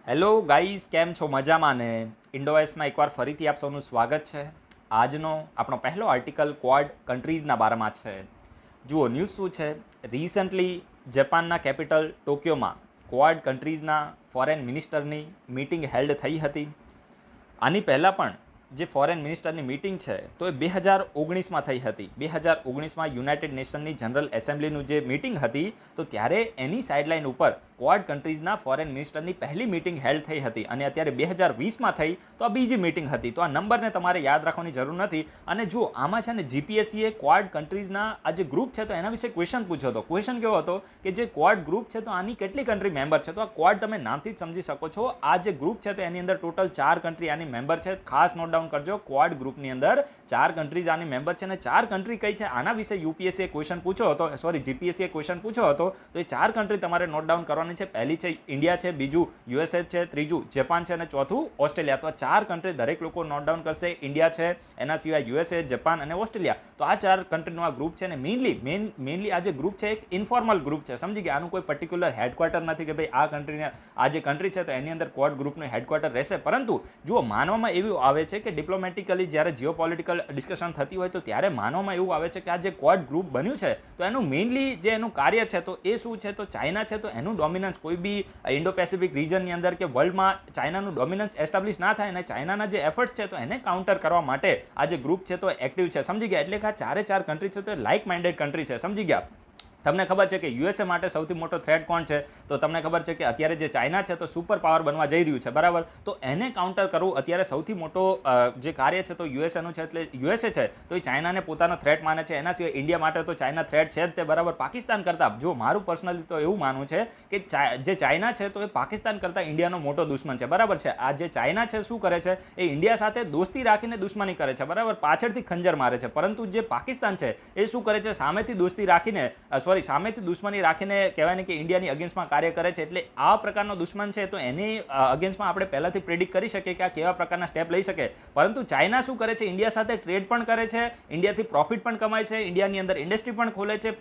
Hello guys, કેમ છો? મજામાં ને? ઇન્ડોવેસ્ટમાં એકવાર ફરીથી આપ સૌનું સ્વાગત છે. આજનો આપણો પહેલો આર્ટિકલ ક્વાડ કન્ટ્રીઝના બારામાં છે. જુઓ ન્યૂઝ શું છે. રિસન્ટલી જાપાનના કેપિટલ ટોક્યોમાં ક્વાડ કન્ટ્રીઝના ફોરેન મિનિસ્ટરની મીટિંગ હેલ્ડ થઈ હતી. આની પહેલાં પણ જે ફોરેન મિનિસ્ટરની મીટિંગ છે તો એ 2019માં થઈ હતી. 2019માં યુનાઇટેડ નેશનની જનરલ એસેમ્બલીનું જે મીટિંગ હતી તો ત્યારે એની સાઇડલાઇન ઉપર ક્વાડ કન્ટ્રીઝના ફોરેન મિનિસ્ટરની પહેલી મીટિંગ હેલ્ડ થઈ હતી અને અત્યારે 2020માં થઈ તો આ બીજી મીટિંગ હતી. તો આ નંબરને તમારે યાદ રાખવાની જરૂર નથી. અને જુઓ આમાં છે ને જીપીએસસીએ ક્વાડ કન્ટ્રીઝના આ જે ગ્રુપ છે તો એના વિશે ક્વેશ્ચન પૂછ્યો હતો. ક્વેશ્ચન કેવો હતો કે જે ક્વાડ ગ્રુપ છે તો આની કેટલી કન્ટ્રી મેમ્બર છે? તો આ ક્વાડ તમે નામથી જ સમજી શકો છો. આ જે ગ્રુપ છે તો એની અંદર ટોટલ 4 કન્ટ્રી આની મેમ્બર છે. ખાસ નોટ ડાઉન કરજો, ક્વાડ ગ્રુપની અંદર 4 કન્ટ્રીઝ આની મેમ્બર છે અને 4 કન્ટ્રી કઈ છે આના વિશે યુપીએસસીએ ક્વેશ્ચન પૂછ્યો હતો, જીપીએસસીએ ક્વેશ્ચન પૂછ્યો હતો. તો એ 4 કન્ટ્રી તમારે નોટ ડાઉન કરવાની છે. પહેલી છે ઇન્ડિયા છે, બીજું યુએસએ છે, ત્રીજું જાપાન છે અને ચોથું ઓસ્ટ્રેલિયા. તો આ 4 કન્ટ્રી દરેક લોકો નોટ ડાઉન કરશે. ઇન્ડિયા છે, એના સિવાય યુએસએ, જાપાન અને ઓસ્ટ્રેલિયા. તો આ 4 કન્ટ્રીનો આ ગ્રુપ છે અને મેઇનલી આ જે ગ્રુપ છે એક ઇન્ફોર્મલ ગ્રુપ છે. સમજી ગયા? આનું કોઈ પર્ટિક્યુલર હેડક્વાર્ટર નથી કે ભાઈ આ કન્ટ્રીને આ જે કન્ટ્રી છે તો એની અંદર ક્વાડ ગ્રુપનું હેડક્વાર્ટર રહેશે. પરંતુ જુઓ માનવામાં એવું આવે છે કે ડિપ્લોમેટિકલી જ્યારે જીઓપોલિટિકલ ડિસ્કશન થતી હોય તો ત્યારે માનવામાં એવું આવે છે કે આ જે ક્વાડ ગ્રુપ બન્યું છે તો એનું મેઇનલી જે એનું કાર્ય છે તો એ શું છે? તો ચાઇના છે તો એનું ડોમિનન્સ કોઈ બી ઇન્ડો પેસિફિક રીજનની અંદર કે વર્લ્ડમાં ચાઇનાનું ડોમિનન્સ એસ્ટાબ્લિશ ના થાય અને ચાઇનાના જે એફર્ટ્સ છે તો એને કાઉન્ટર કરવા માટે આ જે ગ્રુપ છે તો એક્ટિવ છે. સમજી ગયા? એટલે કે આ 4 કન્ટ્રી છે તો લાઇક માઇન્ડેડ કન્ટ્રી છે. સમજી ગયા? તમને ખબર છે કે યુએસએ માટે સૌથી મોટો થ્રેટ કોણ છે? તો તમને ખબર છે કે અત્યારે જે ચાઇના છે તો સુપર પાવર બનવા જઈ રહ્યું છે, બરાબર? તો એને કાઉન્ટર કરવું અત્યારે સૌથી મોટો જે કાર્ય છે તો યુએસએનું છે. એટલે યુએસએ છે તો એ ચાઇનાને પોતાનો થ્રેટ માને છે. એના સિવાય ઇન્ડિયા માટે તો ચાઇના થ્રેટ છે જ તે, બરાબર? પાકિસ્તાન કરતાં જો મારું પર્સનલી તો એવું માનવું છે કે જે ચાઇના છે તો એ પાકિસ્તાન કરતાં ઇન્ડિયાનો મોટો દુશ્મન છે, બરાબર છે? આ જે ચાઇના છે શું કરે છે? એ ઇન્ડિયા સાથે દોસ્તી રાખીને દુશ્મની કરે છે, બરાબર? પાછળથી ખંજર મારે છે. પરંતુ જે પાકિસ્તાન છે એ શું કરે છે? સામેથી દોસ્તી રાખીને સામેથી દુશ્મની રાખીને કહેવાય ને કે ઇન્ડિયાની અગેન્સ્ટમાં કાર્ય કરે છે. એટલે આ પ્રકારનો દુશ્મન છે તો એની અગેન્સ્ટમાં આપણે પહેલાથી પ્રેડિક્ટ કરી શકીએ કે આ કેવા પ્રકારના સ્ટેપ લઈ શકે. પરંતુ ચાઇના શું કરે છે? ઇન્ડિયા સાથે ટ્રેડ પણ કરે છે, ઇન્ડિયાથી પ્રોફિટ પણ કમાય છે, ઇન્ડિયાની અંદર ઇન્ડસ્ટ્રી પણ ખોલે છે,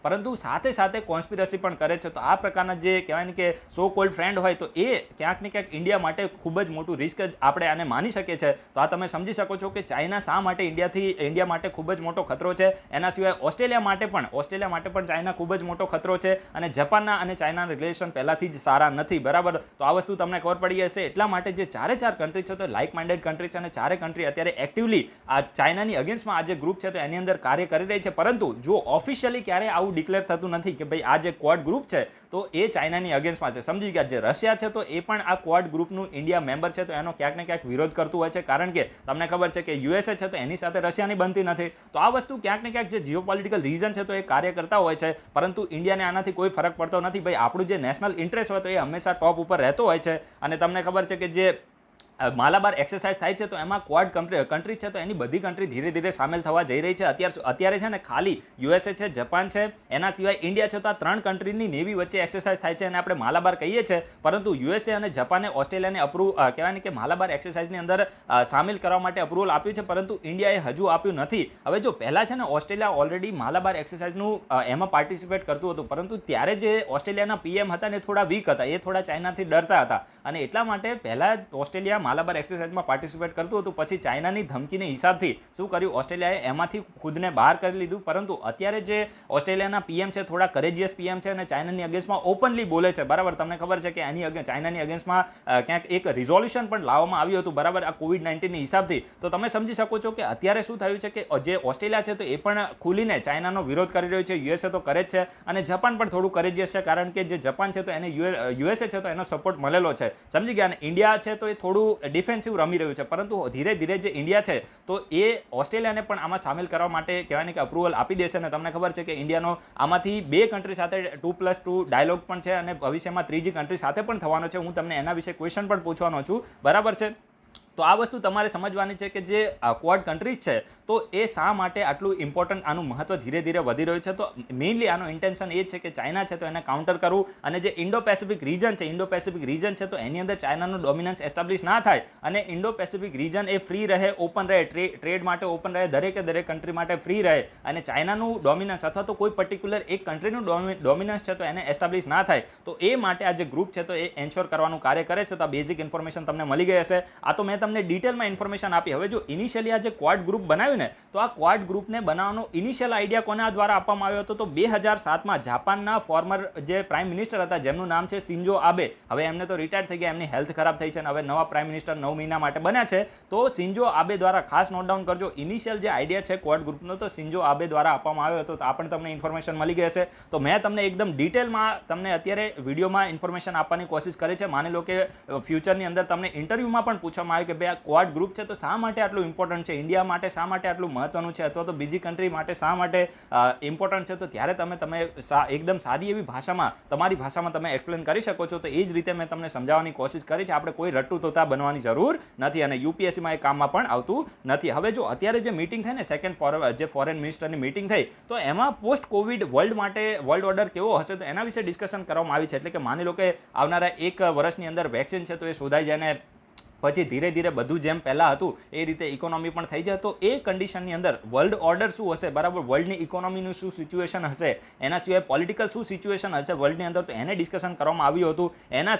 પરંતુ સાથે સાથે કોન્સ્પિરસી પણ કરે છે. તો આ પ્રકારના જે કહેવાય ને કે સો કોલ્ડ ફ્રેન્ડ હોય તો એ ક્યાંક ને ક્યાંક ઇન્ડિયા માટે ખૂબ જ મોટું રિસ્ક જ આપણે આને માની શકીએ છીએ. તો આ તમે સમજી શકો છો કે ચાઇના શા માટે ઇન્ડિયા માટે ખૂબ જ મોટો ખતરો છે. એના સિવાય ઓસ્ટ્રેલિયા માટે પણ ચાઇના ખૂબ જ મોટો ખતરો છે અને જાપાનના અને ચાઇનાના રિલેશન પહેલાથી જ સારા નથી, બરાબર? તો આ વસ્તુ તમને ખબર પડી હશે. એટલા માટે જે 4 કન્ટ્રી છે તો લાઇક માઇન્ડેડ કન્ટ્રી છે અને 4 કન્ટ્રી અત્યારે એક્ટિવલી આ ચાઇનાની અગેન્સ્ટમાં આ જે ગ્રુપ છે તો એની અંદર કાર્ય કરી રહી છે. પરંતુ જો ઓફિશિયલી ક્યારેય આવું ડિક્લેર થતું નથી કે ભાઈ આ જે ક્વાડ ગ્રુપ છે તો એ ચાઇનાની અગેન્સ્ટમાં છે. સમજી ગયા? જે રશિયા છે તો એ પણ આ ક્વાડ ગ્રુપનું ઇન્ડિયા મેમ્બર છે તો એનો ક્યાંક ને ક્યાંક વિરોધ કરતું હોય છે. કારણ કે તમને ખબર છે કે યુએસએ છે તો એની સાથે રશિયાની બનતી નથી. તો આ વસ્તુ ક્યાંક ને ક્યાંક જે જીઓપોલિટિકલ રીઝન છે તો એ કાર્ય કરતા હોય છે. પરંતુ ઇન્ડિયાને આનાથી કોઈ ફરક પડતો નથી. ભાઈ આપણું જે નેશનલ ઇન્ટરેસ્ટ હોય તો એ હંમેશા ટોપ ઉપર રહેતો હોય છે. અને તમને ખબર છે કે જે માલાબાર એક્સરસાઇઝ થાય છે તો એમાં ક્વાડ કન્ટ્રી છે તો એની બધી કન્ટ્રી ધીરે ધીરે સામેલ થવા જઈ રહી છે. અત્યારે છે ને ખાલી યુએસએ છે, જાપાન છે, એના સિવાય ઇન્ડિયા છે તો આ 3 કન્ટ્રીની નેવી વચ્ચે એક્સરસાઇઝ થાય છે અને આપણે માલાબાર કહીએ છીએ. પરંતુ યુએસએ અને જાપાને ઓસ્ટ્રેલિયાને કહેવાય ને કે માલાબાર એક્સરસાઇઝની અંદર સામેલ કરવા માટે અપ્રુવલ આપ્યું છે, પરંતુ ઇન્ડિયાએ હજુ આપ્યું નથી. હવે જો પહેલા છે ને ઓસ્ટ્રેલિયા ઓલરેડી માલાબાર એક્સરસાઇઝનું એમાં પાર્ટિસિપેટ કરતું હતું, પરંતુ ત્યારે જે ઓસ્ટ્રેલિયાના પીએમ હતા ને થોડા વીક હતા, એ થોડા ચાઇનાથી ડરતા હતા અને એટલા માટે પહેલા ઓસ્ટ્રેલિયા માલાબાર એક્સરસાઇઝમાં પાર્ટિસિપેટ કરતું હતું. પછી ચાઇનાની ધમકીને હિસાબથી શું કર્યું? ઓસ્ટ્રેલિયાએ એમાંથી ખુદને બહાર કરી લીધું. પરંતુ અત્યારે જે ઓસ્ટ્રેલિયાના પીએમ છે થોડા કરેજિયસ પીએમ છે અને ચાઇનાની અગેન્સ્ટમાં ઓપનલી બોલે છે, બરાબર? તમને ખબર છે કે ચાઇનાની અગેન્સ્ટમાં ક્યાંક એક રિઝોલ્યુશન પણ લાવવામાં આવ્યું હતું, બરાબર? આ કોવિડ-19ની હિસાબથી. તો તમે સમજી શકો છો કે અત્યારે શું થયું છે કે જે ઓસ્ટ્રેલિયા છે તો એ પણ ખુલીને ચાઇનાનો વિરોધ કરી રહ્યો છે. યુએસએ તો કરે જ છે અને જાપાન પણ થોડું કરેજિયસ છે, કારણ કે જે જાપાન છે તો એને યુએસએ છે તો એનો સપોર્ટ મળેલો છે. સમજી ગયા? અને ઇન્ડિયા છે તો એ થોડું ડિફેન્સિવ રમી રહ્યું છે. પરંતુ ધીરે ધીરે જે ઇન્ડિયા છે તો એ ઓસ્ટ્રેલિયાને પણ આમાં સામેલ કરવા માટે કહેવાય ને કે અપ્રુવલ આપી દેશે. અને તમને ખબર છે કે ઇન્ડિયાનો આમાંથી 2 કન્ટ્રી સાથે 2+2 ડાયલોગ પણ છે અને ભવિષ્યમાં ત્રીજી કન્ટ્રી સાથે પણ થવાનો છે. હું તમને એના વિશે ક્વેશ્ચન પણ પૂછવાનો છું, બરાબર છે? તો આ વસ્તુ તમારે સમજવાની છે કે જે ક્વાડ કન્ટ્રીઝ છે તો એ શા માટે આટલું ઇમ્પોર્ટન્ટ, આનું મહત્વ ધીરે ધીરે વધી રહ્યું છે. તો મેઇનલી આનો ઇન્ટેન્શન એ છે કે ચાઇના છે તો એને કાઉન્ટર કરવું, અને જે ઇન્ડો પેસિફિક રીજન છે તો એની અંદર ચાઇનાનું ડોમિનન્સ એસ્ટાબ્લિશ ના થાય અને ઇન્ડો પેસિફિક રીજન એ ફ્રી રહે, ઓપન રહે, ટ્રેડ માટે ઓપન રહે, દરેકે દરેક કન્ટ્રી માટે ફ્રી રહે, અને ચાઇનાનું ડોમિનન્સ અથવા તો કોઈ પર્ટિક્યુલર એક કન્ટ્રીનું ડોમિનન્સ છે તો એને એસ્ટાબ્લિશ ના થાય. તો એ માટે આ જે ગ્રુપ છે તો એ એન્શ્યોર કરવાનું કાર્ય કરે છે. તો આ બેઝિક ઇન્ફોર્મેશન તમને મળી ગઈ હશે. આ તો મેં તમને ડિટેલમાં ઇન્ફોર્મેશન આપી. હવે જો ઇનિશિયલી આ જે ક્વાડ ગ્રુપ બનાવ્યું ને, તો આ ક્વાડ ગ્રુપને બનાવવાનો ઇનિશિયલ આઈડિયા કોના દ્વારા આપવામાં આવ્યો હતો? તો 2007માં જાપાનના ફોર્મર જે પ્રાઇમ મિનિસ્ટર હતા જેમનું નામ છે શિન્ઝો આબે. હવે એમને તો રિટાયર થઈ ગયા, એમની હેલ્થ ખરાબ થઈ છે અને હવે નવા પ્રાઇમ મિનિસ્ટર 9 મહિના માટે બન્યા છે. તો શિન્ઝો આબે દ્વારા, ખાસ નોટ ડાઉન કરજો, ઇનિશિયલ જે આઈડિયા છે ક્વાડ ગ્રુપનો તો શિન્ઝો આબે દ્વારા આપવામાં આવ્યો હતો. તો આ પણ તમને ઇન્ફોર્મેશન મળી ગઈ હશે. તો મેં તમને એકદમ ડિટેલમાં તમને અત્યારે વિડીયોમાં ઇન્ફોર્મેશન આપવાની કોશિશ કરી છે. માની લો કે ફ્યુચરની અંદર તમને ઇન્ટરવ્યુમાં પણ પૂછવામાં આવ્યું કે ભાઈ આ ક્વાડ ગ્રુપ છે તો શા માટે આટલું ઇમ્પોર્ટન્ટ છે, ઇન્ડિયા માટે શા માટે આટલું મહત્વનું છે, અથવા તો બીજી કન્ટ્રી માટે શા માટે ઇમ્પોર્ટન્ટ છે, તો ત્યારે તમે એકદમ સાદી એવી ભાષામાં, તમારી ભાષામાં તમે એક્સપ્લેન કરી શકો છો. તો એ જ રીતે મેં તમને સમજાવવાની કોશિશ કરી છે. આપણે કોઈ રટ્ટુ તોતા બનવાની જરૂર નથી અને યુપીએસસીમાં એ કામમાં પણ આવતું નથી. હવે જો અત્યારે જે મીટિંગ થઈ ને જે ફોરેન મિનિસ્ટરની મીટિંગ થઈ, તો એમાં પોસ્ટ કોવિડ વર્લ્ડ માટે વર્લ્ડ ઓર્ડર કેવો હશે તો એના વિશે ડિસ્કશન કરવામાં આવી છે. એટલે કે માની લો કે આવનારા 1 વર્ષની અંદર વેક્સિન છે તો એ શોધાઈ જાય ને પછી ધીરે ધીરે બધું જેમ પહેલાં હતું એ રીતે ઇકોનોમી પણ થઈ જાય. તો એ કન્ડિશનની અંદર વર્લ્ડ ઓર્ડર શું હશે, બરાબર, વર્લ્ડની ઇકોનોમીનું શું સિચ્યુએશન હશે, એના સિવાય પોલિટિકલ શું સિચ્યુએશન હશે વર્લ્ડની અંદર, તો એને ડિસ્કશન કરવામાં આવ્યું હતું. એના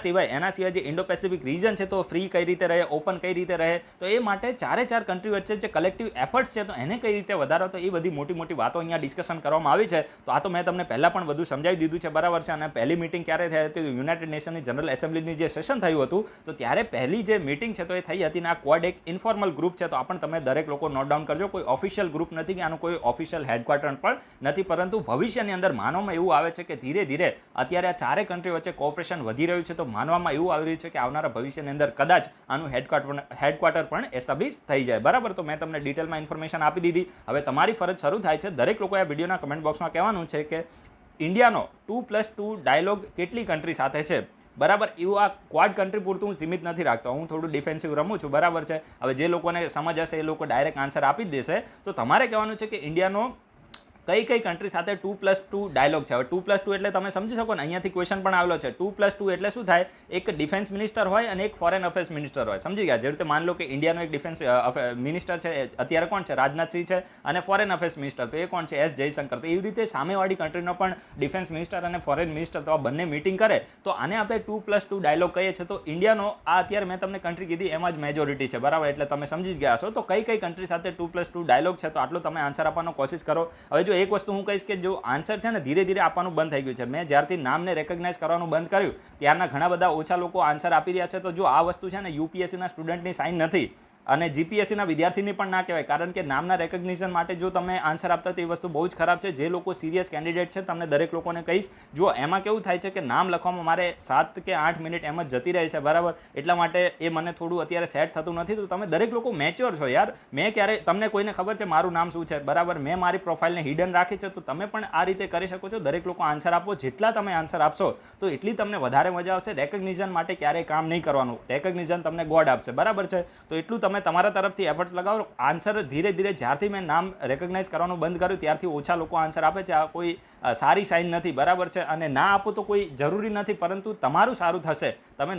સિવાય જે ઇન્ડો પેસિફિક રીજન છે તો ફ્રી કઈ રીતે રહે, ઓપન કઈ રીતે રહે, તો એ માટે ચારે કન્ટ્રી વચ્ચે જે કલેક્ટિવ એફર્ટ્સ છે તો એને કઈ રીતે વધારો, તો એ બધી મોટી મોટી વાતો અહીંયા ડિસ્કશન કરવામાં આવી છે. તો આ તો મેં તમને પહેલાં પણ બધું સમજાવી દીધું છે, બરાબર છે. અને પહેલી મિટિંગ ક્યારે થઈ હતી? યુનાઇટેડ નેશનની જનરલ એસેમ્બલીની જે સેશન થયું હતું તો ત્યારે પહેલી જે મિટિંગ છે તો એ થઈ હતી. આ ક્વાડ એક ઇન્ફોર્મલ ગ્રુપ છે. તો આ પણ તમે દરેક લોકો નોટ ડાઉન કરજો. કોઈ ઓફિશિયલ ગ્રુપ નથી કે આનું કોઈ ઓફિશિયલ હેડક્વાર્ટર પણ નથી, પરંતુ ભવિષ્યની અંદર માનવામાં એવું આવે છે કે ધીરે ધીરે અત્યારે આ ચારે કન્ટ્રી વચ્ચે કોઓપરેશન વધી રહ્યું છે. તો માનવામાં એવું આવી રહ્યું છે કે આવનારા ભવિષ્યની અંદર કદાચ આનું હેડક્વાર્ટર પણ એસ્ટાબ્લિશ થઈ જાય, બરાબર. તો મેં તમને ડિટેલમાં ઇન્ફોર્મેશન આપી દીધી. હવે તમારી ફરજ શરૂ થાય છે. દરેક લોકોએ આ વિડીયોના કમેન્ટ બોક્સમાં કહેવાનું છે કે ઇન્ડિયાનો 2+2 ડાયલોગ કેટલી કન્ટ્રી સાથે છે, બરાબર. એવું આ ક્વાડ કન્ટ્રી પૂરતું હું સીમિત નથી રાખતો, હું થોડું ડિફેન્સિવ રમું છું, બરાબર છે. હવે જે લોકોને સમજ હશે એ લોકો ડાયરેક્ટ આન્સર આપી જ દેશે. તો તમારે કહેવાનું છે કે ઇન્ડિયાનો કઈ કન્ટ્રી સાથે 2+2 ડાયલોગ છે. હવે 2+2 એટલે તમે સમજી શકો ને, અહીંયાથી ક્વેશ્ચન પણ આવેલો છે. 2+2 એટલે શું થાય? એક ડિફેન્સ મિનિસ્ટર હોય અને એક ફોરેન અફેર્સ મિનિસ્ટર હોય, સમજી ગયા? જે રીતે માની લો કે ઇન્ડિયાનો એક ડિફેન્સ મિનિસ્ટર છે અત્યારે કોણ છે? રાજનાથસિંહ છે. અને ફોરેન અફેર્સ મિનિસ્ટર તો એ કોણ છે? એસ જયશંકર. તો એવી રીતે સામેવાળી કન્ટ્રીનો પણ ડિફેન્સ મિનિસ્ટર અને ફોરેન મિનિસ્ટર તો આ બંને મીટિંગ કરે તો આને આપણે 2+2 ડાયલોગ કહીએ છીએ. તો ઇન્ડિયાનો આ અત્યારે મેં તમને કન્ટ્રી કીધી એમાં જ મેજોરિટી છે, બરાબર. એટલે તમે સમજી જ ગયા છો. તો કઈ કન્ટ્રી સાથે 2+2 ડાયલોગ છે તો આટલો તમે આન્સર આપવાનો કોશિશ કરો. હવે જો એક વસ્તુ હું કહીશ કે જો આન્સર છે ને ધીરે ધીરે આપવાનું બંધ થઈ ગયું છે. મેં જ્યારથી નામને રેકગ્નાઇઝ કરવાનું બંધ કર્યું ત્યારના ઘણા બધા ઓછા લોકો આન્સર આપી રહ્યા છે. તો જો આ વસ્તુ છે ને યુપીએસસીના સ્ટુડન્ટની સાઇન નથી અને જીપીએસસીના વિદ્યાર્થીની પણ ના કહેવાય, કારણ કે નામના રેકગ્નિશન માટે જો તમે આન્સર આપતા તો એ વસ્તુ બહુ જ ખરાબ છે. જે લોકો સિરિયસ કેન્ડિડેટ છે તમને દરેક લોકોને કહીશ, જો એમાં કેવું થાય છે કે નામ લખવામાં મારે 7 કે 8 મિનિટ એમ જ જતી રહે છે, બરાબર. એટલા માટે એ મને થોડું અત્યારે સેટ થતું નથી. તો તમે દરેક લોકો મેચ્યોર છો યાર. મેં ક્યારે તમને કોઈને ખબર છે મારું નામ શું છે, બરાબર. મેં મારી પ્રોફાઇલને હિડન રાખી છે. તો તમે પણ આ રીતે કરી શકો છો. દરેક લોકો આન્સર આપો. જેટલા તમે આન્સર આપશો તો એટલી તમને વધારે મજા આવશે. રેકગ્નિશન માટે ક્યારેય કામ નહીં કરવાનું. રેકગ્નિશન તમને ગોડ આપશે, બરાબર છે. તો એટલું તમે તમારા તરફથી એફર્ટ્સ લગાવો. આન્સર ધીરે ધીરે જ્યારથી મેં નામ રેકગ્નાઇઝ કરવાનું બંધ કર્યું ત્યારથી ઓછા લોકો આન્સર આપે છે. આ કોઈ સારી સાઇન નથી, બરાબર છે. અને ના આપો તો કોઈ જરૂરી નથી, પરંતુ તમારું સારું થશે. તમે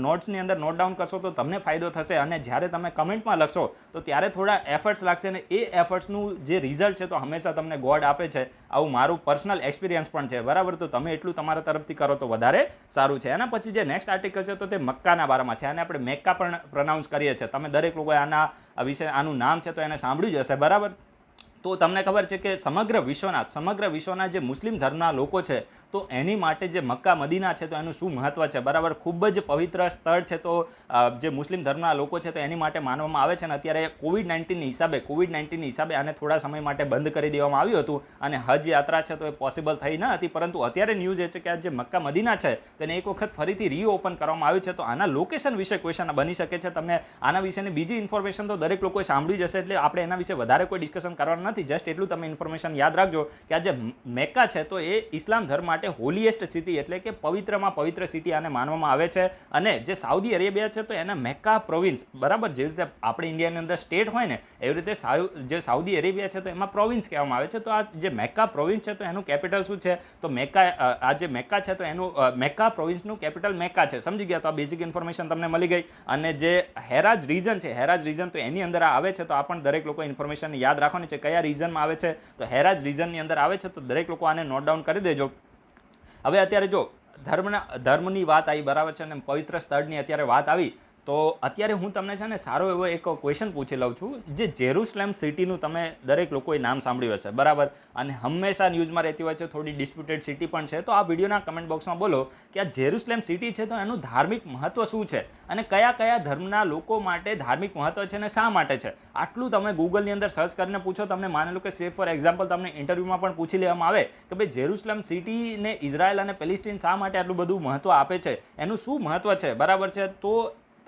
નોટ્સની અંદર નોટ ડાઉન કરશો તો તમને ફાયદો થશે. અને જ્યારે તમે કમેન્ટમાં લખશો તો ત્યારે થોડા એફર્ટ્સ લાગશે અને એ એફર્ટ્સનું જે રિઝલ્ટ છે તો હંમેશા તમને ગોડ આપે છે. આવું મારું પર્સનલ એક્સપિરિયન્સ પણ છે, બરાબર. તો તમે એટલું તમારા તરફથી કરો તો વધારે સારું છે. એના પછી જે નેક્સ્ટ આર્ટિકલ છે તો તે મક્કાના બારામાં છે. અને આપણે મેક્કા પણ પ્રોનાઉન્સ કરીએ છીએ. તમે દરેક લોકોએ આના વિશે આનું નામ છે તો એને સાંભળ્યું જ હશે, બરાબર. તો તમને ખબર છે કે સમગ્ર વિશ્વના જે મુસ્લિમ ધર્મના લોકો છે તો એની માટે જે મક્કા મદીના છે તો એનું શું મહત્વ છે, બરાબર. ખૂબ જ પવિત્ર સ્થળ છે. તો જે મુસ્લિમ ધર્મના લોકો છે તો એની માટે માનવામાં આવે છે. અને અત્યારે કોવિડ-19ની હિસાબે આને થોડા સમય માટે બંધ કરી દેવામાં આવ્યું હતું અને હજ યાત્રા છે તો એ પોસિબલ થઈ ન હતી. પરંતુ અત્યારે ન્યૂઝ એ છે કે આ જે મક્કા મદીના છે તેને એક વખત ફરીથી રીઓપન કરવામાં આવ્યું છે. તો આના લોકેશન વિશે ક્વેશ્ચન બની શકે છે. તમને આના વિશેની બીજી ઇન્ફોર્મેશન તો દરેક લોકોએ સાંભળી જશે, એટલે આપણે એના વિશે વધારે કોઈ ડિસ્કશન કરવાનું નથી. જસ્ટ એટલું તમે ઇન્ફોર્મેશન યાદ રાખજો કે આ જે મેક્કા છે તો એ ઇસ્લામ ધર્મ માટે હોલીએસ્ટ સિટી એટલે કે પવિત્રમાં પવિત્ર સિટી આને માનવામાં આવે છે. અને જે સાઉદી અરેબિયા છે તો એના મેક્કા પ્રોવિન્સ, બરાબર, જે રીતે આપણે ઇન્ડિયાની અંદર સ્ટેટ હોય ને એવી રીતે જે સાઉદી અરેબિયા છે તો એમાં પ્રોવિન્સ કહેવામાં આવે છે. તો આ જે મેક્કા પ્રોવિન્સ છે તો એનું કેપિટલ શું છે? તો આ જે મેક્કા છે તો એનું મેક્કા પ્રોવિન્સનું કેપિટલ મેક્કા છે. સમજી ગયા? તો આ બેઝિક ઇન્ફોર્મેશન તમને મળી ગઈ. અને જે હેરાજ રીજન છે, હેરાજ રીજન તો એની અંદર આવે છે, તો આ પણ દરેક લોકો ઇન્ફોર્મેશન યાદ રાખવાની છે. કયા રીજનમાં આવે છે? તો હેરાજ રીજનની અંદર આવે છે. તો દરેક લોકો આને નોટ ડાઉન કરી દેજો. હવે અત્યારે જો ધર્મની વાત આવી, બરાબર છે, અને પવિત્ર સ્થળની અત્યારે વાત આવી, તો અત્યારે હું તમને છે ને સારો એવો એક ક્વેશ્ચન પૂછી લઉં છું. જે જેરુસલેમ સિટીનું તમે દરેક લોકોએ નામ સાંભળ્યું હશે, બરાબર, અને હંમેશા ન્યૂઝમાં રહેતી હોય છે, થોડી ડિસ્પ્યુટેડ સિટી પણ છે. તો આ વિડીયોના કમેન્ટ બોક્સમાં બોલો કે આ જેરુસલેમ સિટી છે તો એનું ધાર્મિક મહત્વ શું છે અને કયા કયા ધર્મના લોકો માટે ધાર્મિક મહત્વ છે અને શા માટે છે. આટલું તમે ગૂગલની અંદર સર્ચ કરીને પૂછો. તમને માની લો કે સે ફોર એક્ઝામ્પલ તમને ઇન્ટરવ્યૂમાં પણ પૂછી લેવામાં આવે કે ભાઈ જેરુસલેમ સિટીને ઇઝરાયલ અને પેલેસ્ટીન શા માટે આટલું બધું મહત્વ આપે છે, એનું શું મહત્વ છે, બરાબર છે. તો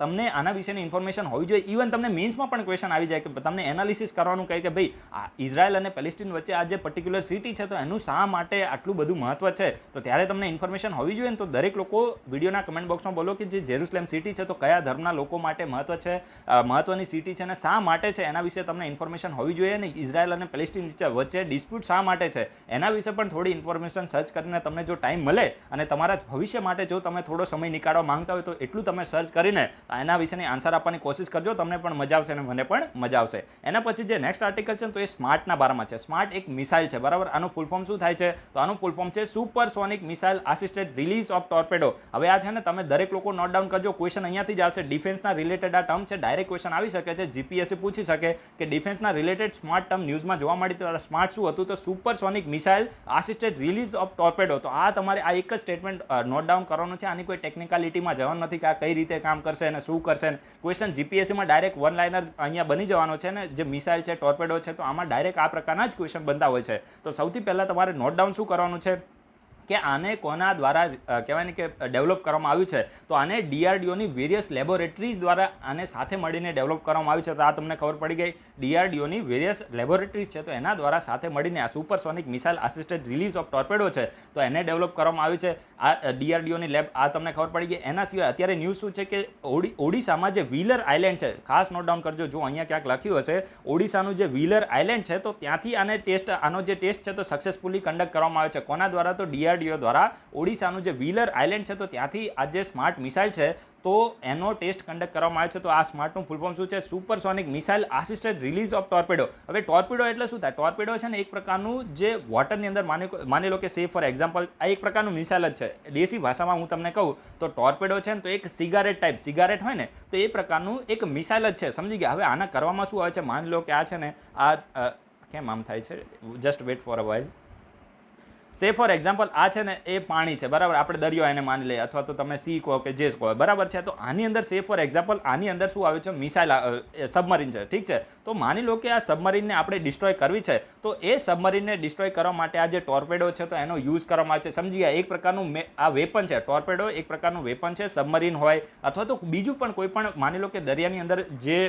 તમને આના વિશેની ઇન્ફોર્મેશન હોવી જોઈએ. ઇવન તમને મેન્સમાં પણ ક્વેશ્ચન આવી જાય કે તમને એનાલિસિસ કરવાનું કહે કે ભાઈ આ ઇઝરાયલ અને પેલેસ્ટીન વચ્ચે આ જે પર્ટિક્યુલર સિટી છે તો એનું શા માટે આટલું બધું મહત્વ છે, તો ત્યારે તમને ઇન્ફોર્મેશન હોવી જોઈએ. તો દરેક લોકો વિડીયોના કમેન્ટ બોક્સમાં બોલો કે જે જેરુસલેમ સિટી છે તો કયા ધર્મના લોકો માટે મહત્વ છે, મહત્વની સિટી છે અને શા માટે છે, એના વિશે તમને ઇન્ફોર્મેશન હોવી જોઈએ. અને ઇઝરાયલ અને પેલેસ્ટીન વચ્ચે ડિસ્પ્યુટ શા માટે છે એના વિશે પણ થોડી ઇન્ફોર્મેશન સર્ચ કરીને તમને જો ટાઈમ મળે અને તમારા ભવિષ્ય માટે જો તમે થોડો સમય નીકાળવા માંગતા હોય તો એટલું તમે સર્ચ કરીને એના વિશેની આન્સર આપવાની કોશિશ કરજો. તમને પણ મજા આવશે અને મને પણ મજા આવશે. એના પછી જે નેક્સ્ટ આર્ટિકલ છે તો એ સ્માર્ટના બારામાં છે. સ્માર્ટ એક મિસાઇલ છે, બરાબર. આનું ફૂલ ફોર્મ શું થાય છે? તો આનું ફૂલ ફોર્મ છે supersonic missile assisted release of torpedo. હવે આ છે ને તમે દરેક લોકો નોટ ડાઉન કરજો. ક્વેશ્ચન અહીંયાથી જ આવશે. ડિફેન્સના રિલેટેડ આ ટર્મ છે. ડાયરેક્ટ ક્વેશ્ચન આવી શકે છે. જીપીએસસી પૂછી શકે કે ડિફેન્સના રિલેટેડ સ્માર્ટ ટર્મ ન્યૂઝમાં જોવા મળી તો સ્માર્ટ શું હતું? તો supersonic missile assisted release of torpedo. તો આ તમારે આ એક જ સ્ટેટમેન્ટ નોટ ડાઉન કરવાનું છે. આની કોઈ ટેકનિકાલિટીમાં જવાનું નથી કે આ કઈ રીતે કામ કરશે અને શું કરશે. ક્વેશ્ચન જીપીએસસીમાં ડાયરેક્ટ વન લાઇનર અહીંયા બની જવાનો છે ને. જે મિસાઇલ છે, ટોર્પેડો છે, તો આમાં ડાયરેક્ટ આ પ્રકારના જ ક્વેશ્ચન બનતા હોય છે. તો સૌથી પહેલા તમારે નોટ ડાઉન શું કરવાનું છે કે આને કોના દ્વારા કહેવાય ને કે ડેવલપ કરવામાં આવ્યું છે? તો આને ડીઆરડીઓની વેરિયસ લેબોરેટરીઝ દ્વારા આને સાથે મળીને ડેવલપ કરવામાં આવ્યું છે. તો આ તમને ખબર પડી ગઈ. ડીઆરડીઓની વેરિયસ લેબોરેટરીઝ છે તો એના દ્વારા સાથે મળીને આ supersonic missile assisted release of torpedo છે તો એને ડેવલપ કરવામાં આવ્યું છે. આ ડીઆરડીઓની લેબ, આ તમને ખબર પડી ગઈ. એના સિવાય અત્યારે ન્યૂઝ શું છે કે ઓડિશામાં જે વ્હીલર આઇલેન્ડ છે, ખાસ નોટ ડાઉન કરજો. જો અહીંયા ક્યાંક લખ્યું હશે ઓડિશાનું જે વ્હીલર આઇલેન્ડ છે તો ત્યાંથી આનો જે ટેસ્ટ છે તો સક્સેસફુલી કન્ડક્ટ કરવામાં આવ્યો છે. કોના દ્વારા? તો ડીઆરડીઓ દ્વારા. ઓડિશાનું જે વ્હીલર આઇલેન્ડ છે તો ત્યાંથી આ જે સ્માર્ટ મિસાઇલ છે તો એનો ટેસ્ટ કન્ડક્ટ કરવામાં આવ્યો છે. તો આ સ્માર્ટનું ફૂલ ફોર્મ શું છે? Supersonic missile assisted release of torpedo. હવે ટોર્પેડો એટલે શું થાય? ટોર્પેડો છે ને એક પ્રકારનું જે વોટરની અંદર માની લો કે સે ફોર એક્ઝામ્પલ આ એક પ્રકારનું મિસાઇલ જ છે. દેશી ભાષામાં હું તમને કહું તો ટોર્પેડો છે ને તો એક સિગારેટ ટાઈપ, સિગારેટ હોય ને તો એ પ્રકારનું એક મિસાઇલ જ છે. સમજી ગયા? હવે આના કરવામાં શું આવે છે? માની લો કે આ છે ને આ કેમ આમ થાય છે? Just wait for a while. Say for example આ છે ને એ પાણી છે, બરાબર. આપણે દરિયો એને માની લઈએ અથવા તો તમે સી કહો કે જે કહો, બરાબર છે. તો આની અંદર સે ફોર એક્ઝામ્પલ આની અંદર શું આવે છે? મિસાઇલ, સબમરીન છે, ઠીક છે. તો માની લો કે આ સબમરીનને આપણે ડિસ્ટ્રોય કરવી છે તો એ સબમરીનને ડિસ્ટ્રોય કરવા માટે આ જે ટોર્પેડો છે તો એનો યુઝ કરવામાં આવે છે. સમજી ગયા? એક પ્રકારનું આ વેપન છે. ટોર્પેડો એક પ્રકારનું વેપન છે. સબમરીન હોય અથવા તો બીજું પણ કોઈ પણ, માની લો કે દરિયાની અંદર જે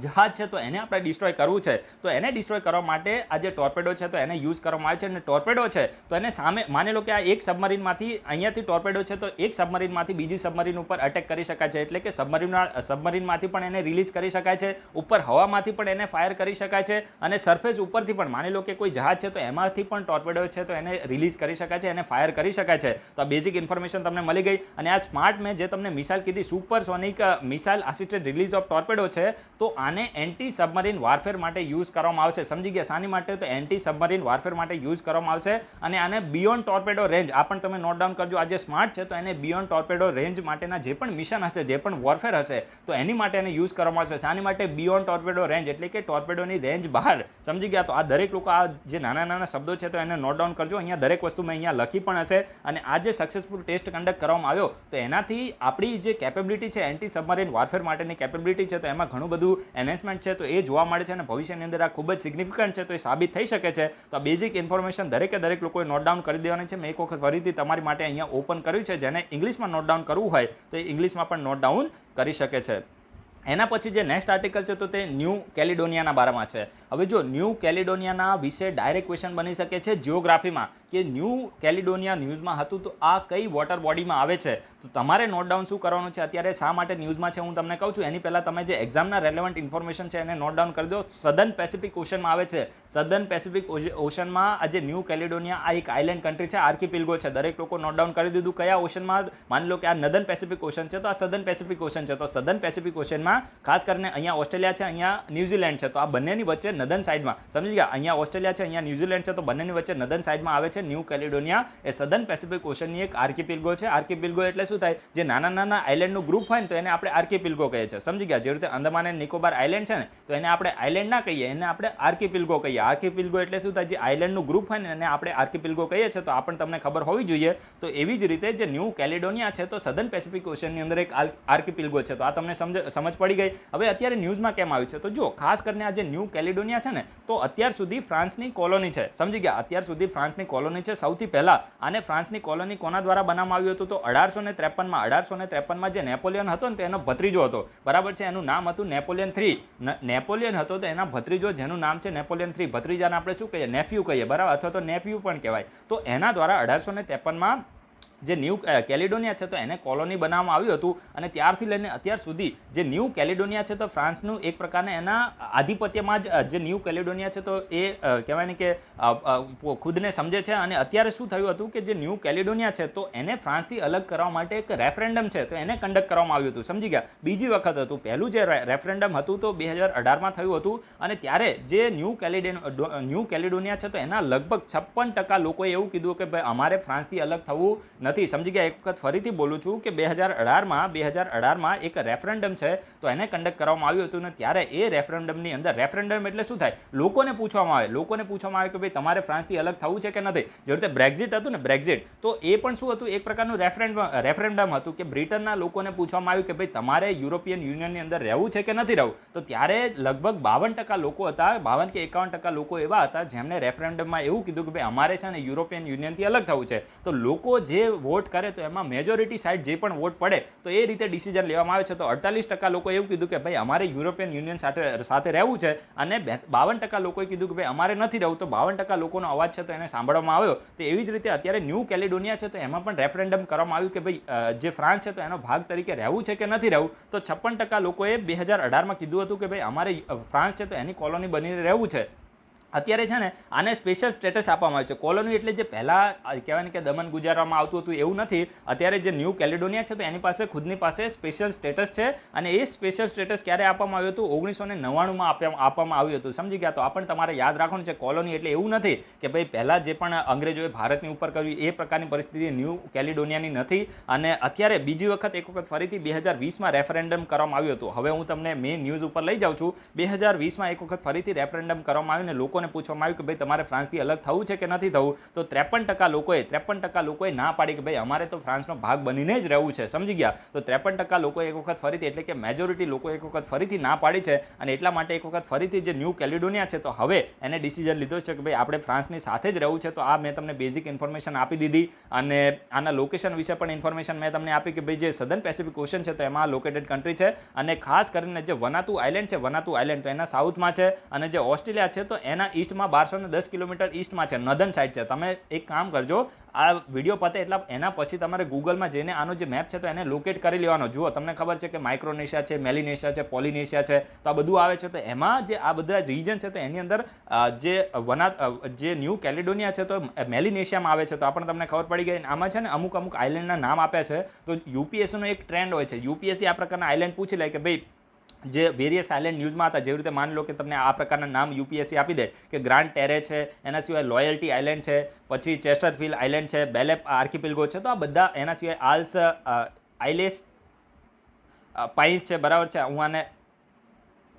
જહાજ છે તો એને આપણે ડિસ્ટ્રોય કરવું છે તો એને ડિસ્ટ્રોય કરવા માટે આ જે ટોર્પેડો છે તો એને યુઝ કરવામાં આવે છે. અને ટોર્પેડો છે તો એને સામે માની લો કે આ એક સબમરીનમાંથી અહીંયાથી ટોર્પેડો છે તો એક સબમરીનમાંથી બીજી સબમરીન ઉપર અટેક કરી શકાય છે. એટલે કે સબમરીનમાંથી પણ એને રિલીઝ કરી શકાય છે, ઉપર હવામાંથી પણ એને ફાયર કરી શકાય છે અને સરફેસ ઉપરથી પણ માની લો કે કોઈ જહાજ છે તો એમાંથી પણ ટોર્પેડો છે તો એને રિલીઝ કરી શકાય છે, એને ફાયર કરી શકાય છે. તો આ બેઝિક ઇન્ફોર્મેશન તમને મળી ગઈ. અને આ સ્માર્ટ મેં જે તમને મિસાઇલ કીધી supersonic missile assisted release of torpedo છે તો આને એન્ટી સબમરીન વારફેર માટે યુઝ કરવામાં આવશે. સમજી ગયા? શાની માટે? તો એન્ટી સબમરીન વારફેર માટે યુઝ કરવામાં આવશે. અને આને બિયોન્ડ ટોર્પેડો રેન્જ, આ પણ તમે નોટ ડાઉન કરજો. આ જે સ્માર્ટ છે તો એને બિયોન્ડ ટોર્પેડો રેન્જ માટેના જે પણ મિશન હશે, જે પણ વોરફેર હશે તો એની માટે એને યુઝ કરવામાં આવશે. શાની માટે? બિયોન્ડ ટોર્પેડો રેન્જ, એટલે કે ટોર્પેડોની રેન્જ બહાર. સમજી ગયા? તો આ દરેક લોકો આ જે નાના નાના શબ્દો છે તો એને નોટ ડાઉન કરજો. અહીંયા દરેક વસ્તુ મેં અહીંયા લખી પણ હશે. અને આ જે સક્સેસફુલ ટેસ્ટ કન્ડક્ટ કરવામાં આવ્યો તો એનાથી આપણી જે કેપેબિલિટી છે એન્ટી સબમરીન વોરફેર માટેની કેપેબિલિટી છે તો એમાં ઘણું બધું એનહેન્સમેન્ટ છે તો એ જોવા મળે છે અને ભવિષ્યની અંદર આ ખૂબ જ સિગ્નિફિકન્ટ છે તો એ સાબિત થઈ શકે છે. તો આ બેઝિક ઇન્ફોર્મેશન દરેકે દરેક લોકોએ નોટ ડાઉન કરી દેવાની છે. મેં એક વખત ફરીથી તમારી માટે અહીંયા ઓપન કર્યું છે. જેને ઇંગ્લિશમાં નોટ ડાઉન કરવું હોય તો એ ઇંગ્લિશમાં પણ નોટ ડાઉન કરી શકે છે. એના પછી જે નેક્સ્ટ આર્ટિકલ છે તો તે ન્યૂ કેલિડોનિયાના બારામાં છે. હવે જો ન્યૂ કેલિડોનિયાના વિશે ડાયરેક્ટ ક્વેશ્ચન બની શકે છે જીઓગ્રાફીમાં. કે ન્યૂ કેલિડોનિયા ન્યૂઝમાં હતું તો આ કઈ વોટર બોડીમાં આવે છે. તો તમારે નોટ ડાઉન શું કરવાનું છે, અત્યારે શા માટે ન્યૂઝમાં છે હું તમને કહું છું. એની પહેલાં તમે જે એક્ઝામના રેલેવન્ટ ઇન્ફોર્મેશન છે એને નોટ ડાઉન કરી દો. સધર્ન પેસિફિક ઓશનમાં આવે છે. સધર્ન પેસિફિક ઓશનમાં આજે ન્યૂ કેલિડોનિયા આ એક આઇલેન્ડ કન્ટ્રી છે, આર્કિપિલ્ગો છે. દરેક લોકો નોટ ડાઉન કરી દીધું. કયા ઓશનમાં? માની લો કે આ નર્ધન પેસિફિક ઓશન છે તો આ સધર્ન પેસિફિક ઓશન છે. તો સધર્ન પેસિફિક ઓશનમાં ખાસ કરીને અહીંયા ઓસ્ટ્રેલિયા છે, અહીંયા ન્યુઝીલેન્ડ છે. તો આ બંનેની વચ્ચે નર્ધન સાઇડમાં, સમજી ગયા, અહીંયા ઓસ્ટ્રેલિયા છે, અહીંયા ન્યુઝીલેન્ડ છે. તો બંનેની વચ્ચે નર્ધન સાઇડમાં આવે છે ન્યૂ કેલિડોનિયા. એ સધર્ન પેસિફિક ઓશનની એક આર્કિપિલ્ગો છે. આર્કિપિલ્ગો એટલે શું થાય? જે નાના નાના આઇલેન્ડનું ગ્રુપ હોય ને તો એને આપણે આર્કિપિલ્ગો કહીએ છીએ, સમજી ગયા. જે રીતે અંદમાન એન્ડ નિકોબાર આઇલેન્ડ છે ને તો એને આપણે આઇલેન્ડ ના કહીએ, એને આપણે આર્કિપિલ્ગો કહીએ. આર્કિપિલ્ગો એટલે શું થાય? જે આઇલેન્ડનું ગ્રુપ હોય ને એને આપણે આર્કિપિલ્ગો કહીએ છીએ. તો આ પણ તમને ખબર હોવી જોઈએ. તો એવી જ રીતે જે ન્યૂ કેલિડોનિયા છે તો સધર્ન પેસિફિક ઓશનની અંદર એક આર્કિપિલ્ગો છે. તો આ તમને સમજ પડી ગઈ. હવે અત્યારે ન્યૂઝમાં કેમ આવ્યું છે તો જો ખાસ કરીને આ જે ન્યૂ કેલિડોનિયા છે ને તો અત્યાર સુધી ફ્રાન્સની કોલોની છે, સમજી ગયા. અત્યાર સુધી ફ્રાન્સની કોલોની છે. સૌથી પહેલા આને ફ્રાન્સની કોલોની કોના દ્વારા બનાવવામાં આવ્યું હતું? તો 1853માં જે નેપોલિયન હતો ને તો એનો ભત્રીજો હતો, બરાબર છે. એનું નામ હતું નેપોલિયન III. નેપોલિયન હતો તો એના ભત્રીજો જેનું નામ છે નેપોલિયન III, ભત્રીજાને આપણે શું કહીએ? નેફ્યુ કહીએ, બરાબર, અથવા તો નેફ્યુ પણ કહેવાય. તો એના દ્વારા 1853માં જે ન્યૂ કેલિડોનિયા છે તો એને કોલોની બનાવવામાં આવ્યું હતું. અને ત્યારથી લઈને અત્યાર સુધી જે ન્યૂ કેલિડોનિયા છે તો ફ્રાન્સનું એક પ્રકારના એના આધિપત્યમાં જ જે ન્યૂ કેલિડોનિયા છે તો એ કહેવાય ને કે ખુદને સમજે છે. અને અત્યારે શું થયું હતું કે જે ન્યૂ કેલિડોનિયા છે તો એને ફ્રાન્સથી અલગ કરવા માટે એક રેફરેન્ડમ છે તો એને કન્ડક્ટ કરવામાં આવ્યું હતું, સમજી ગયા. બીજી વખત હતું. પહેલું જે રેફરેન્ડમ હતું તો 2018માં થયું હતું. અને ત્યારે જે ન્યૂ કેલિડોનિયા છે તો એના લગભગ 56% લોકોએ એવું કીધું કે ભાઈ અમારે ફ્રાન્સથી અલગ થવું નથી, સમજી ગયા. એક વખત ફરીથી બોલું છું કે 2018માં એક રેફરેન્ડમ છે તો એને કન્ડક્ટ કરવામાં આવ્યું હતું. ને ત્યારે એ રેફરેન્ડમની અંદર, રેફરેન્ડમ એટલે શું થાય? લોકોને પૂછવામાં આવે કે ભાઈ તમારે ફ્રાન્સથી અલગ થવું છે કે નથી. જે રીતે બ્રેક્ઝિટ હતું ને, બ્રેક્ઝિટ, તો એ પણ શું હતું? એક પ્રકારનું રેફરેન્ડમ હતું કે બ્રિટનના લોકોને પૂછવામાં આવ્યું કે ભાઈ તમારે યુરોપિયન યુનિયનની અંદર રહેવું છે કે નથી રહેવું. તો ત્યારે લગભગ 52% લોકો હતા, 52 કે 51% લોકો એવા હતા જેમને રેફરેન્ડમમાં એવું કીધું કે ભાઈ અમારે છે ને યુરોપિયન યુનિયનથી અલગ થવું છે. તો લોકો જે વોટ કરે તો એમાં મેજોરિટી સાઇડ જે પણ વોટ પડે તો એ રીતે ડિસિઝન લેવામાં આવે છે. તો 48% લોકો એવું કીધું કે ભાઈ અમારે યુરોપિયન યુનિયન સાથે રહેવું છે. અને 52% લોકોએ કીધું કે ભાઈ અમારે નથી રહેવું. તો 52% લોકોનો અવાજ છે તો એને સાંભળવામાં આવ્યો. તો એવી જ રીતે અત્યારે ન્યૂ કેલિડોનિયા છે તો એમાં પણ રેફરેન્ડમ કરવામાં આવ્યું કે ભાઈ જે ફ્રાન્સ છે તો એનો ભાગ તરીકે રહેવું છે કે નથી રહેવું. તો 56% લોકોએ 2018માં કીધું હતું કે ભાઈ અમારે ફ્રાન્સ છે તો એની કોલોની બનીને રહેવું છે. અત્યારે છે ને આને સ્પેશિયલ સ્ટેટસ આપવામાં આવ્યું છે. કોલોની એટલે જે પહેલાં કહેવાય ને કે દમન ગુજારવામાં આવતું હતું એવું નથી. અત્યારે જે ન્યૂ કેલિડોનિયા છે તો એની પાસે ખુદની પાસે સ્પેશિયલ સ્ટેટસ છે. અને એ સ્પેશિયલ સ્ટેટસ ક્યારે આપવામાં આવ્યું હતું? 1999માં આપવામાં આવ્યું હતું, સમજી ગયા. તો આ પણ તમારે યાદ રાખવાનું છે. કોલોની એટલે એવું નથી કે ભાઈ પહેલાં જે પણ અંગ્રેજોએ ભારતની ઉપર કર્યું એ પ્રકારની પરિસ્થિતિ ન્યૂ કેલિડોનિયાની નથી. અને અત્યારે બીજી વખત એક વખત ફરીથી 2020માં રેફરેન્ડમ કરવામાં આવ્યું હતું. હવે હું તમને મેઇન ન્યૂઝ ઉપર લઈ જાઉં છું. 2020માં એક વખત ફરીથી રેફરેન્ડમ કરવામાં આવ્યું ને લોકો પૂછવામાં આવ્યું કે ભાઈ તમારે ફ્રાન્સથી અલગ થવું છે કે નથી થવું. તો 53% લોકોએ ના પાડી કે ભાઈ અમારે તો ફ્રાન્સનો ભાગ બનીને જ રહેવું છે, સમજી ગયા. તો 53% લોકોએ એક વખત ફરીથી, એટલે કે મેજોરિટી લોકો એક વખત ફરીથી ના પાડી છે. અને એટલા માટે એક વખત ફરીથી જે ન્યૂ કેલિડોનિયા છે તો હવે એને ડિસિઝન લીધો છે કે ભાઈ આપણે ફ્રાન્સની સાથે જ રહેવું છે. તો આ મેં તમને બેઝિક ઇન્ફોર્મેશન આપી દીધી. અને આના લોકેશન વિશે પણ ઇન્ફોર્મેશન મેં તમને આપી કે ભાઈ જે સધર્ન પેસિફિક ઓશન છે તો એમાં લોકેટેડ કન્ટ્રી છે. અને ખાસ કરીને જે વનાતુ આઇલેન્ડ છે, વનાતુ આઇલેન્ડ તો એના સાઉથમાં છે. અને જે ઓસ્ટ્રેલિયા છે તો એના ઈસ્ટમાં 1210 કિલોમીટર ઈસ્ટમાં છે, નર્ધન સાઇડ છે. તમે એક કામ કરજો, આ વિડીયો પતે એટલે એના પછી તમારે ગૂગલમાં જઈને આનો જે મેપ છે તો એને લોકેટ કરી લેવાનો. જુઓ તમને ખબર છે કે માઇક્રોનેશિયા છે, મેલિનેશિયા છે, પોલિનેશિયા છે, તો આ બધું આવે છે. તો એમાં જે આ બધા રીજન છે તો એની અંદર જે ન્યૂ કેલિડોનિયા છે તો મેલિનેશિયામાં આવે છે. તો આ પણ તમને ખબર પડી ગઈ. આમાં છે ને અમુક આઇલેન્ડના નામ આપ્યા છે. તો યુપીએસસીનો એક ટ્રેન્ડ હોય છે. યુપીએસસી આ પ્રકારના આઇલેન્ડ પૂછી લે કે ભાઈ જે વેરિયસ આઇલેન્ડ ન્યૂઝમાં હતા, જેવી રીતે માની લો કે તમને આ પ્રકારના નામ યુપીએસસી આપી દે કે ગ્રાન્ડ ટેરે છે, એના સિવાય લોયલ્ટી આઇલેન્ડ છે, પછી ચેસ્ટરફિલ્ડ આઇલેન્ડ છે, બેલેપ આર્કિપિલ્ગો છે. તો આ બધા, એના સિવાય આલ્સ આઇલેસ પાઇન્સ છે, બરાબર છે. હું આને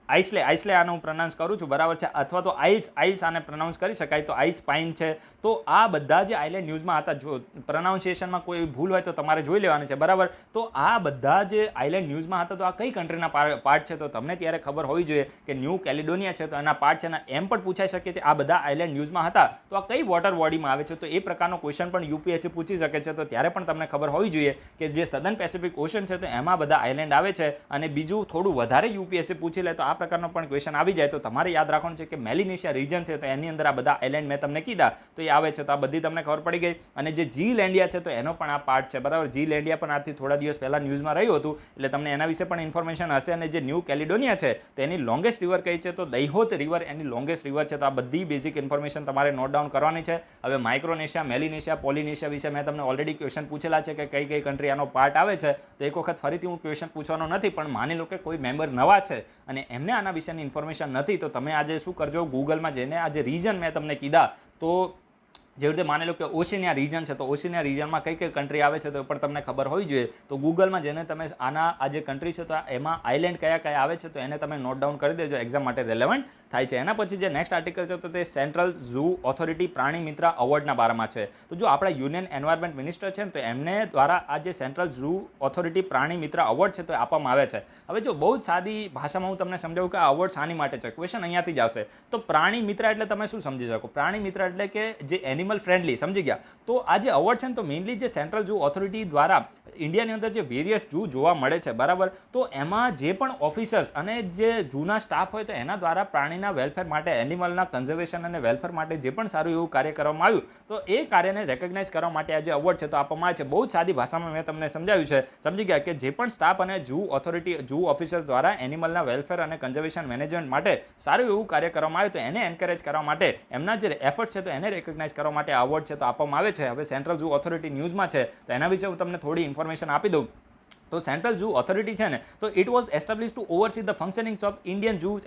આઈસલે આને હું પ્રોનાઉન્સ કરું છું, બરાબર છે. અથવા તો આઇલ્સ આને પ્રોનાઉન્સ કરી શકાય. તો આઇસ પાઇન છે. તો આ બધા જે આઇલેન્ડ ન્યૂઝમાં હતા, જો પ્રોનાઉન્સિએશનમાં કોઈ ભૂલ હોય તો તમારે જોઈ લેવાની છે, બરાબર. તો આ બધા જે આઇલેન્ડ ન્યૂઝમાં હતા તો આ કઈ કન્ટ્રીના પાર્ટ છે? તો તમને ત્યારે ખબર હોવી જોઈએ કે ન્યૂ કેલિડોનિયા છે તો એના પાર્ટ છે. એમ પણ પૂછાઈ શકે છે આ બધા આઇલેન્ડ ન્યૂઝમાં હતા તો આ કઈ વોટર બોડીમાં આવે છે? તો એ પ્રકારનો ક્વેશ્ચન પણ યુપીએસસી પૂછી શકે છે. તો ત્યારે પણ તમને ખબર હોવી જોઈએ કે જે સધર્ન પેસિફિક ઓશન છે તો એમાં બધા આઇલેન્ડ આવે છે. અને બીજું થોડું વધારે યુપીએસસી પૂછી લે તો આ આ પ્રકારનો પણ ક્વેશ્ચન આવી જાય તો તમારે યાદ રાખવાનું છે કે મેલિનેશિયા રીજન છે તો એની અંદર આ બધા આઇલેન્ડ મેં તમને કીધા તો એ આવે છે, તો આ બધી તમને ખબર પડી ગઈ. અને જે ઝીલેન્ડિયા છે તો એનો પણ આ પાર્ટ છે, બરાબર. ઝીલેન્ડિયા પણ આજથી થોડા દિવસ પહેલા ન્યૂઝમાં રહ્યું હતું એટલે તમને એના વિશે પણ ઇન્ફોર્મેશન હશે. અને જે ન્યૂ કેલિડોનિયા છે તો એની લોંગેસ્ટ રિવર કઈ છે, તો દૈહોત રિવર એની લોંગેસ્ટ રિવર છે. તો આ બધી બેઝિક ઇન્ફોર્મેશન તમારે નોટ ડાઉન કરવાની છે. હવે માઇક્રોનેશિયા, મેલિનેશિયા, પોલિનેશિયા વિશે મેં તમને ઓલરેડી ક્વેશ્ચન પૂછેલા છે કે કઈ કઈ કન્ટ્રી આનો પાર્ટ આવે છે, તો એક વખત ફરીથી હું ક્વેશ્ચન પૂછવાનો નથી, પણ માની લો કે કોઈ મેમ્બર નવા છે અને એમને આના વિશેની ઇન્ફોર્મેશન નથી, તો તમે આજે શું કરજો, ગૂગલમાં જઈને આ જે રીજન મેં તમને કીધા, તો જેવી રીતે માની લો કે ઓશિનિયા રીજન છે તો ઓશિનિયા રીજનમાં કઈ કઈ કન્ટ્રી આવે છે તો એ પણ તમને ખબર હોવી જોઈએ. તો ગૂગલમાં જઈને તમે આના આ જે કન્ટ્રી છે તો એમાં આઇલેન્ડ કયા કયા આવે છે તો એને તમે નોટ ડાઉન કરી દેજો, એક્ઝામ માટે રેલેવન્ટ થાય છે. એના પછી જે નેક્સ્ટ આર્ટિકલ છે તો તે સેન્ટ્રલ ઝૂ ઓથોરિટી પ્રાણી મિત્ર અવોર્ડના બારામાં છે. તો જો આપણા યુનિયન એન્વાયરમેન્ટ મિનિસ્ટર છે ને તો એમને દ્વારા આ જે સેન્ટ્રલ ઝૂ ઓથોરિટી પ્રાણી મિત્ર અવોર્ડ છે તો આપવામાં આવે છે. હવે જો બહુ જ સાદી ભાષામાં હું તમને સમજાવું કે આ અવોર્ડ શાની માટે છે, ક્વેશ્ચન અહીંયાથી જ આવશે. તો પ્રાણી મિત્ર એટલે તમે શું સમજી શકો, પ્રાણી મિત્ર એટલે કે જે એનિમલ ફ્રેન્ડલી, સમજી ગયા. તો આ જે અવોર્ડ છે ને તો મેઇનલી જે સેન્ટ્રલ ઝૂ ઓથોરિટી દ્વારા ઇન્ડિયાની અંદર જે વેરિયસ ઝૂ જોવા મળે છે, બરાબર, તો એમાં જે પણ ઓફિસર્સ અને જે ઝૂના સ્ટાફ હોય તો એના દ્વારા પ્રાણીના વેલફેર માટે, એનિમલના કન્ઝર્વેશન અને વેલફેર માટે જે પણ સારું એવું કાર્ય કરવામાં આવ્યું તો એ કાર્યને રેકગ્નાઇઝ કરવા માટે આ જે અવોર્ડ છે તો આપવામાં આવે છે. બહુ જ સાદી ભાષામાં મેં તમને સમજાવ્યું છે, સમજી ગયા, કે જે પણ સ્ટાફ અને ઝૂ ઓથોરિટી, ઝૂ ઓફિસર્સ દ્વારા એનિમલના વેલફેર અને કન્ઝર્વેશન મેનેજમેન્ટ માટે સારું એવું કાર્ય કરવામાં આવ્યું તો એને એન્કરેજ કરવા માટે, એમના જે એફર્ટ છે તો એને રેકગ્નાઇઝ કરવા માટે આ અવોર્ડ છે તો આપવામાં આવે છે. હવે સેન્ટ્રલ ઝૂ ઓથોરિટી ન્યૂઝમાં છે તો એના વિશે હું તમને થોડી ઇન્ફોર્મેશન આપી દઉં. તો સેન્ટ્રલ ઝૂ ઓથોરિટી છે ને તો it was establish to oversee the functionings of Indian zoos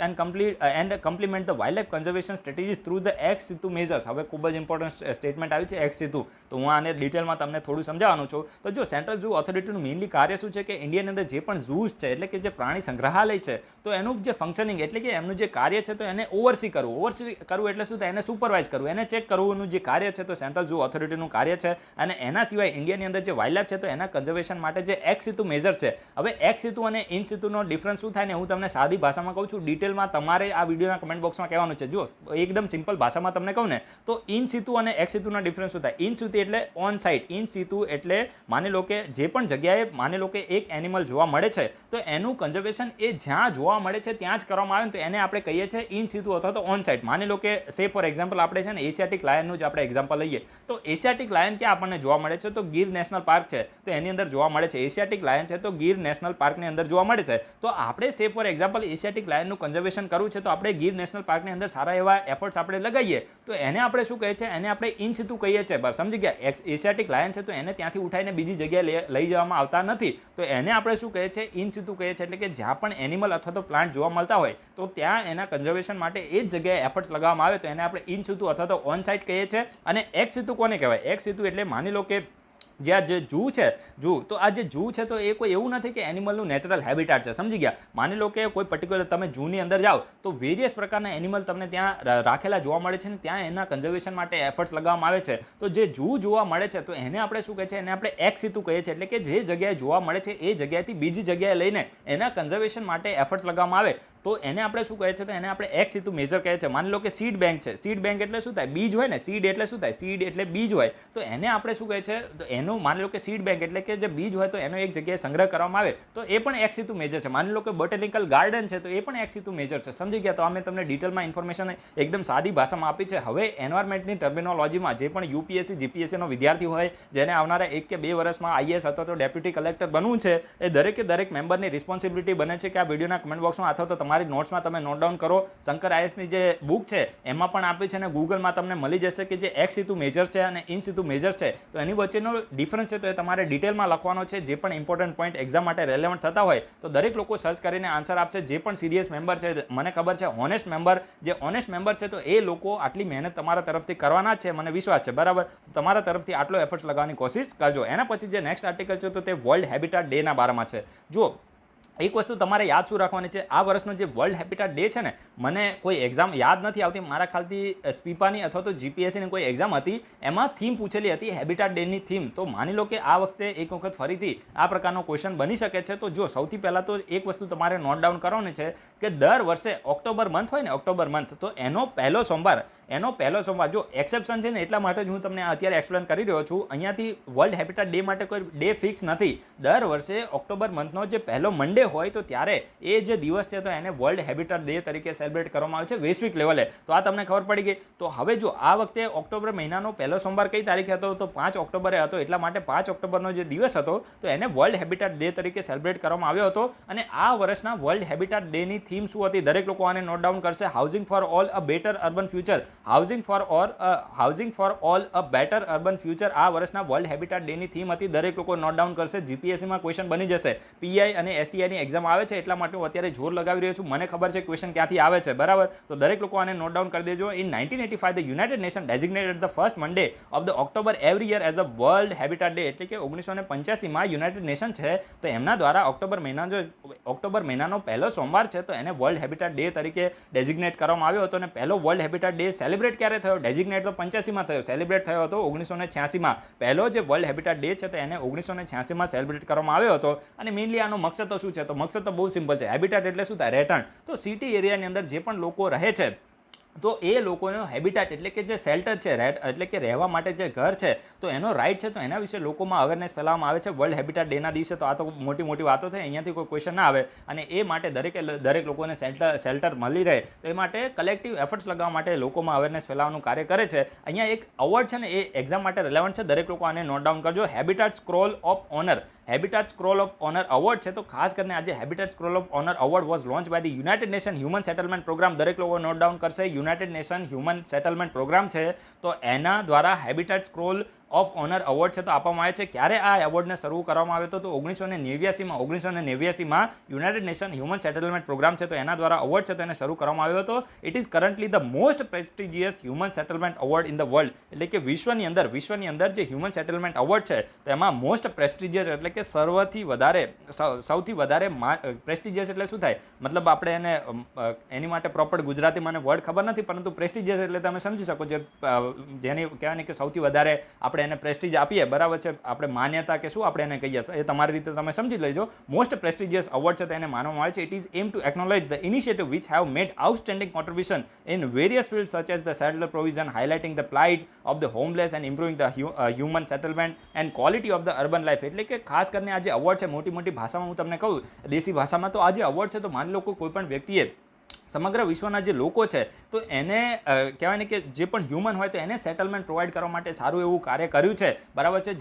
and complement the wild life conservation strategies through the ex situ measures. હવે ખૂબ જ ઇમ્પોર્ટન્ટ સ્ટેટમેન્ટ આવ્યું છે એક્સ સીતુ, તો હું આને ડિટેલમાં તમને થોડું સમજાવવાનું છું. તો જો સેન્ટ્રલ ઝૂ ઓથોરિટીનું મેઇનલી કાર્ય શું છે કે ઇન્ડિયાની અંદર જે પણ ઝૂઝ છે એટલે કે જે પ્રાણી સંગ્રહાલય છે તો એનું જે ફંક્શનિંગ એટલે કે એમનું જે કાર્ય છે તો એને ઓવરસી કરવું. ઓવરસી કરવું એટલે શું થાય, એને સુપરવાઇઝ કરવું, એને ચેક કરવું જે કાર્ય છે તો સેન્ટ્રલ ઝૂ ઓથોરિટીનું કાર્ય છે. અને એના સિવાય ઇન્ડિયાની અંદર જે વાઇલ્ડ લાઇફ છે તો એના કન્ઝર્વેશન માટે જે એક્સ સીતુ મેઝર છે. હવે એક્સ સીતુ અને ઇન સીતુનો ડિફરન્સ શું થાય ને હું તમને સાદી ભાષામાં કહું છું, ડિટેલમાં તમારે આ વિડીયોના કમેન્ટ બોક્સમાં કહેવાનું છે. જો એકદમ સિમ્પલ ભાષામાં તમને કહું ને તો ઇન સીતુ અને એક્સ સીતુના ડિફરન્સ શું થાય. ઇન સીતુ એટલે ઓન સાઇટ, ઇન સીતુ એટલે માની લો કે જે પણ જગ્યાએ માની લો કે એક એનિમલ જોવા મળે છે તો એનું કન્ઝર્વેશન એ જ્યાં જોવા મળે છે ત્યાં જ કરવામાં આવે તો એને આપણે કહીએ છીએ ઇન સીતુ અથવા તો ઓન સાઇટ. માની લો કે સે ફોર એક્ઝામ્પલ આપણે છે ને એશિયાટિક લાયનનું જ આપણે એક્ઝામ્પલ લઈએ તો એશિયાટિક લાયન ક્યાં આપણને જોવા મળે છે, તો ગીર નેશનલ પાર્ક છે તો એની અંદર જોવા મળે છે. એશિયાટિક લાયન છે તો ગીર નેશનલ પાર્કની અંદર જોવા મળે છે. તો આપણે સે ફોર એક્ઝામ્પલ એશિયાટિક લાયનનું કન્ઝર્વેશન કરવું છે તો આપણે ગીર નેશનલ પાર્કની અંદર સારા એવા એફર્ટ્સ આપણે લગાવીએ તો એને આપણે શું કહીએ છીએ, એને આપણે ઇન સીતુ કહીએ છીએ. બસ સમજી ગયા. એશિયાટિક લાયન છે તો એને ત્યાંથી ઉઠાઈને બીજી જગ્યાએ લઈ જવામાં આવતા નથી તો એને આપણે શું કહીએ છીએ, ઇન સીતુ કહીએ છીએ. એટલે કે જ્યાં પણ એનિમલ અથવા તો પ્લાન્ટ જોવા મળતા હોય તો ત્યાં એના કન્ઝર્વેશન માટે એ જ જગ્યાએ એફર્ટ્સ લગાવવામાં આવે તો એને આપણે ઇન સીતુ અથવા તો ઓન સાઇટ કહીએ છીએ. અને એક્સ સીતુ કોને કહેવાય, એક્સ સીતુ એટલે માની લો કે જે આ જે ઝૂ છે, ઝૂ તો આ જે ઝૂ છે તો એ કોઈ એવું નથી કે એનિમલનું નેચરલ હેબિટાટ છે, સમજી ગયા. માની લો કે કોઈ પર્ટિક્યુલર તમે ઝૂની અંદર જાઓ તો વેરિયસ પ્રકારના એનિમલ તમને ત્યાં રાખેલા જોવા મળે છે ને ત્યાં એના કન્ઝર્વેશન માટે એફર્ટ્સ લગાવવામાં આવે છે. તો જે ઝૂ જોવા મળે છે તો એને આપણે શું કહે છે, એને આપણે એક્સ સીતુ કહીએ છીએ. એટલે કે જે જગ્યાએ જોવા મળે છે એ જગ્યાએથી બીજી જગ્યાએ લઈને એના કન્ઝર્વેશન માટે એફર્ટ્સ લગાવવામાં આવે તો એને આપણે શું કહે છે, તો એને આપણે એક્સ સીતુ મેઝર કહે છે. માની લો કે સીડ બેંક છે, સીડ બેંક એટલે શું થાય, બીજ હોય ને, સીડ એટલે શું થાય, સીડ એટલે બીજ હોય તો એને આપણે શું કહે છે, તો એનું માની લો કે સીડ બેંક એટલે કે જે બીજ હોય તો એનો એક જગ્યાએ સંગ્રહ કરવામાં આવે તો એ પણ એક્સ સીતુ મેજર છે. માની લો કે બોટેનિકલ ગાર્ડન છે તો એ પણ એક્સ સીતુ મેજર છે, સમજી ગયા. તો અમે તમને ડિટેલમાં ઇન્ફોર્મેશન એકદમ સાદી ભાષામાં આપી છે. હવે એન્વાયરમેન્ટની ટર્મિનોલોજીમાં જે પણ યુપીએસસી જીપીએસસીનો વિદ્યાર્થી હોય જેને આવનારા 1 કે 2 વર્ષમાં આઈએએસ અથવા તો ડેપ્યુટી કલેક્ટર બનવું છે એ દરેક મેમ્બરની રિસ્પોન્સિબિલિટી બને છે કે આ વિડીયોના કમેન્ટ બોક્સમાં અથવા તો તમારી નોટ્સમાં તમે નોટ ડાઉન કરો. શંકર આઈએસની જે બુક છે એમાં પણ આપી છે અને ગૂગલમાં તમને મળી જશે કે જે એક્સ સીતુ મેજર્સ છે અને ઇન સીતુ મેજર્સ છે તો એની વચ્ચેનો ડિફરન્સ છે તો એ તમારે ડિટેલમાં લખવાનો છે. જે પણ ઇમ્પોર્ટન્ટ પોઈન્ટ એક્ઝામ માટે રેલેવન્ટ થતા હોય તો દરેક લોકો સર્ચ કરીને આન્સર આપશે. જે પણ સિરિયસ મેમ્બર છે, મને ખબર છે ઓનેસ્ટ મેમ્બર, જે ઓનેસ્ટ મેમ્બર છે તો એ લોકો આટલી મહેનત તમારા તરફથી કરવાના જ છે, મને વિશ્વાસ છે, બરાબર. તો તમારા તરફથી આટલો એફર્ટ્સ લગાવવાની કોશિશ કરજો. એના પછી જે નેક્સ્ટ આર્ટિકલ છે તો તે વર્લ્ડ હેબિટાટ ડેના બારામાં છે. જો એક વસ્તુ તમારે યાદ શું રાખવાની છે, આ વર્ષનો જે વર્લ્ડ હેબિટાટ ડે છે ને, મને કોઈ એક્ઝામ યાદ નથી આવતી, મારા ખ્યાલથી સ્પીપાની અથવા તો જીપીએસસીની કોઈ એક્ઝામ હતી એમાં થીમ પૂછેલી હતી હેબિટાટ ડેની થીમ. તો માની લો કે આ વખતે એક વખત ફરીથી આ પ્રકારનો ક્વેશ્ચન બની શકે છે. તો જો સૌથી પહેલાં તો એક વસ્તુ તમારે નોટ ડાઉન કરવાની છે કે દર વર્ષે ઓક્ટોબર મંથ હોય ને, ઓક્ટોબર મંથ તો એનો પહેલો સોમવાર એનો પહેલો સોમવાર, જો એક્સેપ્શન છે ને એટલા માટે જ હું તમને અત્યારે એક્સપ્લેન કરી રહ્યો છું. અહીંયાથી વર્લ્ડ હેબિટાટ ડે માટે કોઈ ડે ફિક્સ નથી. દર વર્ષે ઓક્ટોબર મંથનો જે પહેલો મંડે હોય તો ત્યારે એ જે દિવસ છે તો એને વર્લ્ડ હેબિટાટ ડે તરીકે સેલિબ્રેટ કરવામાં આવે છે વૈશ્વિક લેવલે. તો આ તમને ખબર પડી ગઈ. તો હવે જો આ વખતે ઓક્ટોબર મહિનાનો પહેલો સોમવાર કઈ તારીખે હતો તો 5 ઓક્ટોબરે હતો. એટલા માટે 5 ઓક્ટોબરનો જે દિવસ હતો તો એને વર્લ્ડ હેબિટાટ ડે તરીકે સેલિબ્રેટ કરવામાં આવ્યો હતો. અને આ વર્ષના વર્લ્ડ હેબિટાટ ડેની થીમ શું હતી? દરેક લોકો આને નોટ ડાઉન કરશે. Housing for all a better urban future. Housing for all a better urban future આ વર્ષના વર્લ્ડ હેબિટાટ ડેની થીમ હતી. દરેક લોકો નોટ ડાઉન કરશે. જીપીએસસીમાં ક્વેશ્ચન બની જશે. પીઆઈ અને એસટીઆઈની એક્ઝામ આવે છે એટલા માટે હું અત્યારે જોર લગાવી રહ્યો છું. મને ખબર છે ક્વેશ્ચન ક્યાંથી આવે છે, બરાબર? તો દરેક લોકો આને નોટ ડાઉન કરી દેજો. In 1985 the United Nation designated the first Monday of the October every year as a world habitat day. એટલે કે 1985માં યુનાઇટેડ નેશન છે તો એમના દ્વારા ઓક્ટોબર મહિનાનો પહેલો સોમવાર છે તો એને વર્લ્ડ હેબિટાટ ડે તરીકે ડેઝિગ્નેટ કરવામાં આવ્યો હતો. અને પહેલો વર્લ્ડ હેબિટાટ ડે સેલિબ્રેટ ક્યારે થયો? ડેઝિગ્નેટ તો 85માં થયો, સેલિબ્રેટ થયો હતો 1986માં. પહેલો જે વર્લ્ડ હેબિટાટ ડે છે તો એને 1986માં સેલિબ્રેટ કરવામાં આવ્યો હતો. અને મેઇનલી આનો મકસદ તો શું છે? તો મકસદ તો બહુ સિમ્પલ છે. હેબિટાટ એટલે શું થાય? રહેઠાણ. તો સિટી એરિયાની અંદર જે પણ લોકો રહે છે તો એ લોકોનો હેબિટાટ એટલે કે જે શેલ્ટર છે, એટલે કે રહેવા માટે જે ઘર છે તો એનો રાઇટ છે તો એના વિશે લોકોમાં અવેરનેસ ફેલાવવામાં આવે છે વર્લ્ડ હેબિટાટ ડેના દિવસે. તો આ તો મોટી મોટી વાતો થઈ, અહીંયાથી કોઈ ક્વેશ્ચન ના આવે. અને એ માટે દરેક લોકોને શેલ્ટર મળી રહે તો એ માટે કલેક્ટિવ એફર્ટ્સ લગાવવા માટે લોકોમાં અવેરનેસ ફેલાવવાનું કાર્ય કરે છે. અહીંયા એક અવોર્ડ છે ને એ એક્ઝામ માટે રિલેવન્ટ છે. દરેક લોકો આને નોટ ડાઉન કરજો. Habitat scroll of honour. Habitat scroll of honour award છે તો ખાસ કરીને આજે habitat scroll of honour award was launch by the United Nation human settlement programme. દરેક લોકો નોટ ડાઉન કરશે. United Nation human settlement programme છે તો એના દ્વારા habitat scroll of honour award છે તો આપવામાં આવે છે. ક્યારે આ એવોર્ડને શરૂ કરવામાં આવ્યો હતો તો 1989માં United Nation human settlement programme છે તો એના દ્વારા અવોર્ડ છે તો એને શરૂ કરવામાં આવ્યો હતો. It is currently the most prestigious human settlement award in the world. એટલે કે વિશ્વની અંદર જે હ્યુમન સેટલમેન્ટ અવોર્ડ છે તો એમાં મોસ્ટ પ્રેસ્ટિજિયસ એટલે કે સૌથી વધારે પ્રેસ્ટિજિયસ એટલે શું થાય? મતલબ આપણે એને એની માટે પ્રોપર ગુજરાતી મને વર્ડ ખબર નથી, પરંતુ પ્રેસ્ટિજિયસ એટલે તમે સમજી શકો જેની કહેવાય ને કે સૌથી વધારે આપણે એને પ્રેસ્ટીજ આપીએ, બરાબર છે? આપણે માન્યતા કે શું આપણે એને કહીએ એ તમારી રીતે તમે સમજી લેજો. મોસ્ટ પ્રેસ્ટિજિયસ અવોર્ડ છે તો એને માનવામાં આવે છે. It is aim to acknowledge the initiative which have made outstanding contribution in various field such as the settler provision, highlighting the plight of the homeless and improving the human settlement and quality of the urban life. એટલે કે ખાસ કરીને આ જે award છે મોટી ભાષામાં હું તમને કહું, દેશી ભાષામાં, તો આ જે અવોર્ડ છે તો માની લો કોઈ પણ વ્યક્તિએ સમગ્ર વિશ્વના જે લોકો છે તો એને કહેવાય ને કે જે પણ હ્યુમન હોય તો એને સેટલમેન્ટ પ્રોવાઈડ કરવા માટે સારું એવું કાર્ય કર્યું છે, બરાબર છે?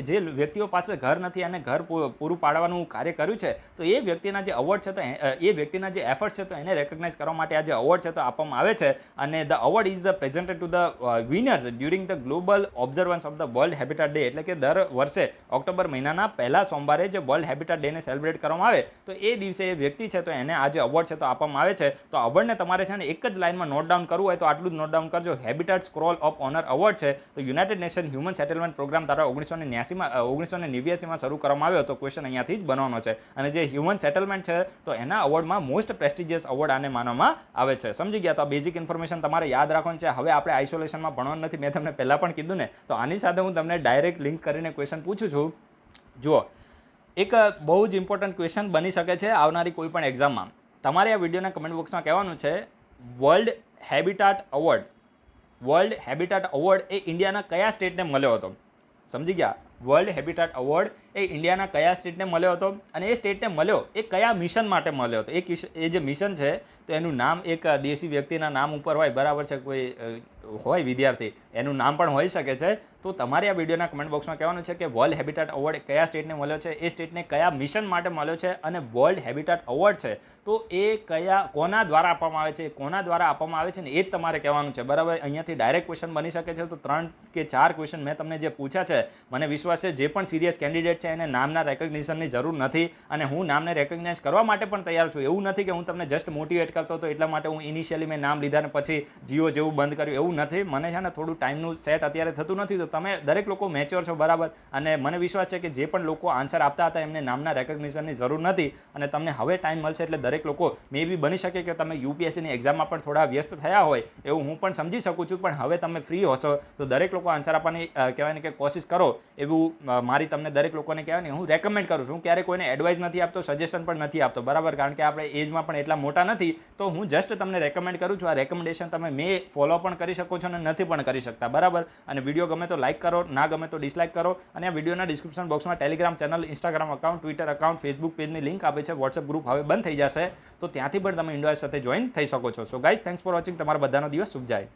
જે વ્યક્તિઓ પાસે ઘર નથી અને ઘર પૂરું પાડવાનું કાર્ય કર્યું છે તો એ વ્યક્તિના જે અવોર્ડ છે તો એ વ્યક્તિના જે એફર્ટ છે તો એને રેકગ્નાઇઝ કરવા માટે આ જે અવોર્ડ છે તો આપવામાં આવે છે. અને the award is presented to the winners during the global observance of the world habitat day. એટલે કે દર વર્ષે ઓક્ટોબર મહિનાના પહેલા સોમવારે જે વર્લ્ડ હેબિટાટ ડેને સેલિબ્રેટ કરવામાં આવે તો એ દિવસે એ વ્યક્તિ છે તો એને આ જે અવોર્ડ છે તો આપવામાં આવે છે. તો અવોર્ડને તમારે છે ને એક જ લાઇનમાં નોટ ડાઉન કરવું હોય તો આટલું જ નોટ ડાઉન કરજો. Habitat scroll of honour award છે તો United Nation human settlement programme દ્વારા 1989માં શરૂ કરવામાં આવ્યો હતો. ક્વેશ્ચન અહીંયાથી જ બનવાનો છે. અને જે હ્યુમન સેટલમેન્ટ છે તો એના અવોર્ડમાં મોસ્ટ પ્રેસ્ટિજિયસ અવોર્ડ આને માનવામાં આવે છે. સમજી ગયા? તો આ બેઝિક ઇન્ફોર્મેશન તમારે યાદ રાખવાનું છે. હવે આપણે આઇસોલેશનમાં ભણવાનું નથી, મેં તમને પહેલાં પણ કીધું ને. તો આની સાથે હું તમને ડાયરેક્ટ લિંક કરીને ક્વેશ્ચન પૂછું છું. જુઓ, એક બહુ જ ઇમ્પોર્ટન્ટ ક્વેશ્ચન બની શકે છે આવનારી કોઈ પણ એક્ઝામમાં. તમારે આ વિડીયોના કમેન્ટ બોક્સમાં કહેવાનું છે વર્લ્ડ હેબિટાટ અવોર્ડ એ ઇન્ડિયાના કયા સ્ટેટને મળ્યો હતો? સમજી ગયા? વર્લ્ડ હેબિટાટ અવોર્ડ એ ઇન્ડિયાના કયા સ્ટેટને મળ્યો હતો અને એ સ્ટેટને મળ્યો એ કયા મિશન માટે મળ્યો હતો? એ જે મિશન છે તો એનું નામ એક દેશી વ્યક્તિના નામ ઉપર હોય, બરાબર છે? કોઈ હોય વિદ્યાર્થી એનું નામ પણ હોઈ શકે છે. તો તમારે આ વિડીયોના કમેન્ટ બોક્સમાં કહેવાનું છે કે વર્લ્ડ હેબિટાટ અવોર્ડ કયા સ્ટેટને મળ્યો છે, એ સ્ટેટને કયા મિશન માટે મળ્યો છે, અને વર્લ્ડ હેબિટાટ અવોર્ડ છે તો એ કોના દ્વારા આપવામાં આવે છે, કોના દ્વારા આપવામાં આવે છે ને એ જ તમારે કહેવાનું છે, બરાબર? અહીંયાથી ડાયરેક્ટ ક્વેશ્ચન બની શકે છે. તો 3 કે 4 ક્વેશ્ચન મેં તમને જે પૂછ્યા છે, મને વિશ્વાસ છે જે પણ સિરિયસ કેન્ડિડેટ છે એને નામના રેકગ્નિશનની જરૂર નથી અને હું નામને રેકગ્નાઇઝ કરવા માટે પણ તૈયાર છું. એવું નથી કે હું તમને જસ્ટ મોટિવેટ કરતો હતો એટલા માટે હું ઇનિશિયલી મેં નામ લીધા ને પછી જીઓ જેવું બંધ કર્યું, એવું નથી. મને છે ને થોડું ટાઈમનું સેટ અત્યારે થતું નથી તો તો તમે દરેક લોકો મેચ્યોર છો બરાબર, અને મને વિશ્વાસ છે કે જે પણ લોકો આન્સર આપતા હતા એમને નામના રેકગ્નિશનની જરૂર નથી, અને તમને હવે ટાઈમ મળશે એટલે દરેક લોકો મે બી બની શકે કે તમે યુપીએસસીની એક્ઝામમાં પણ થોડા વ્યસ્ત થયા હોય એવું હું પણ સમજી શકું છું, પણ હવે તમે ફ્રી હશો તો દરેક લોકો આન્સર આપવાની કહેવાય ને કે કોશિશ કરો એવું મારી તમને દરેક લોકોને કહેવાય ને હું રેકમેન્ડ કરું છું. હું ક્યારે કોઈને એડવાઇસ નથી આપતો, સજેશન પણ નથી આપતો બરાબર, કારણ કે આપણે એજમાં પણ એટલા મોટા નથી, તો હું જસ્ટ તમને રેકમેન્ડ કરું છું. આ રેકમેન્ડેશન તમે ફોલો પણ કરી શકો છો અને નથી પણ કરી શકતા બરાબર. અને વિડીયો ગમે તો લાઇક કરો, ના ગમે તો ડિસલાઇક કરો, અને આ વિડીયોના ડિસ્ક્રિપ્શન બોક્સમાં Telegram channel, Instagram account, Twitter account, Facebook પેજની લિંક આપે છે. વોટ્સએપ ગ્રુપ હવે બંધ થઈ જશે, તો ત્યાંથી પણ તમે ઇન્ડોઇસ સાથે જોઈન થઈ શકો છો. So guys, thanks for watching. તમારા બધાનો દિવસ શુભ જાય.